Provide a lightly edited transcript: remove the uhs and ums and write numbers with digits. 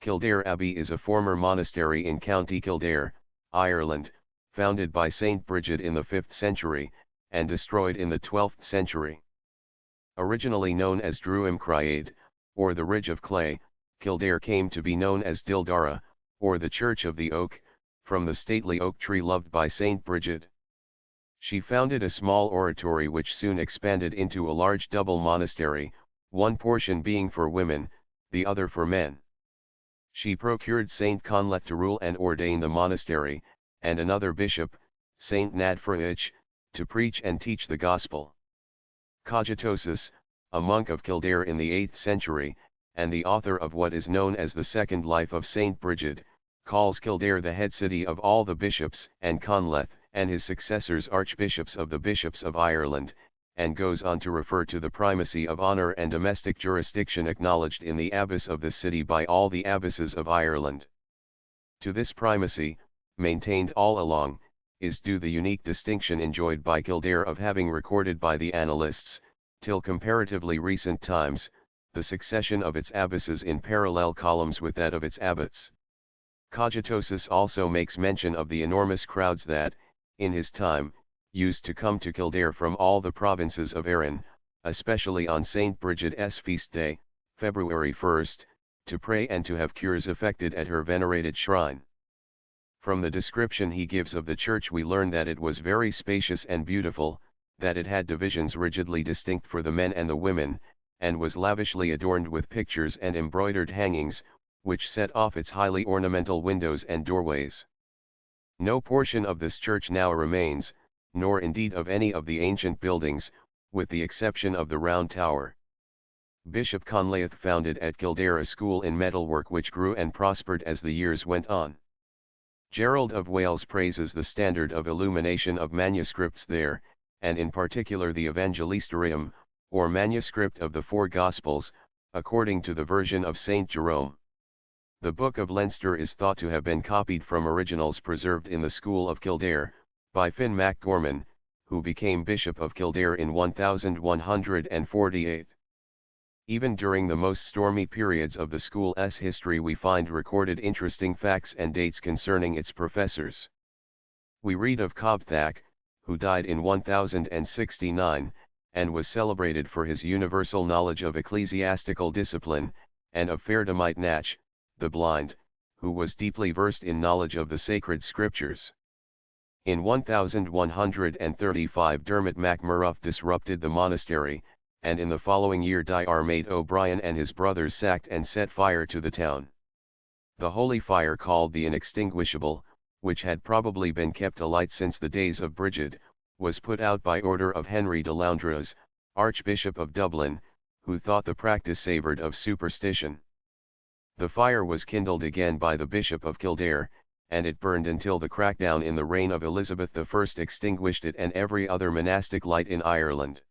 Kildare Abbey is a former monastery in County Kildare, Ireland, founded by Saint Bridget in the 5th century, and destroyed in the 12th century. Originally known as Druim Criade, or the Ridge of Clay, Kildare came to be known as Dildara, or the Church of the Oak, from the stately oak tree loved by Saint Bridget. She founded a small oratory which soon expanded into a large double monastery, one portion being for women, the other for men. She procured Saint Conleth to rule and ordain the monastery, and another bishop, Saint Nadfrich, to preach and teach the gospel. Cogitosus, a monk of Kildare in the 8th century, and the author of what is known as the Second Life of Saint Bridget, calls Kildare the head city of all the bishops, and Conleth and his successors archbishops of the bishops of Ireland, and goes on to refer to the primacy of honour and domestic jurisdiction acknowledged in the abbess of the city by all the abbesses of Ireland. To this primacy, maintained all along, is due the unique distinction enjoyed by Kildare of having recorded by the annalists, till comparatively recent times, the succession of its abbesses in parallel columns with that of its abbots. Cogitosus also makes mention of the enormous crowds that, in his time, used to come to Kildare from all the provinces of Erin, especially on St. Bridget's feast day, February 1st, to pray and to have cures effected at her venerated shrine. From the description he gives of the church we learn that it was very spacious and beautiful, that it had divisions rigidly distinct for the men and the women, and was lavishly adorned with pictures and embroidered hangings, which set off its highly ornamental windows and doorways. No portion of this church now remains, nor indeed of any of the ancient buildings, with the exception of the round tower. Bishop Conleth founded at Kildare a school in metalwork which grew and prospered as the years went on. Gerald of Wales praises the standard of illumination of manuscripts there, and in particular the Evangelisterium, or manuscript of the four Gospels, according to the version of Saint Jerome. The Book of Leinster is thought to have been copied from originals preserved in the School of Kildare, by Finn Mac Gorman, who became Bishop of Kildare in 1148. Even during the most stormy periods of the school's history we find recorded interesting facts and dates concerning its professors. We read of Cobthach, who died in 1069, and was celebrated for his universal knowledge of ecclesiastical discipline, and of Ferdamite Natch, the blind, who was deeply versed in knowledge of the sacred scriptures. In 1135 Dermot MacMurrough disrupted the monastery, and in the following year Diarmait O'Brien and his brothers sacked and set fire to the town. The holy fire called the Inextinguishable, which had probably been kept alight since the days of Bridget, was put out by order of Henry de Loundres, Archbishop of Dublin, who thought the practice savoured of superstition. The fire was kindled again by the Bishop of Kildare, and it burned until the crackdown in the reign of Elizabeth I extinguished it and every other monastic light in Ireland.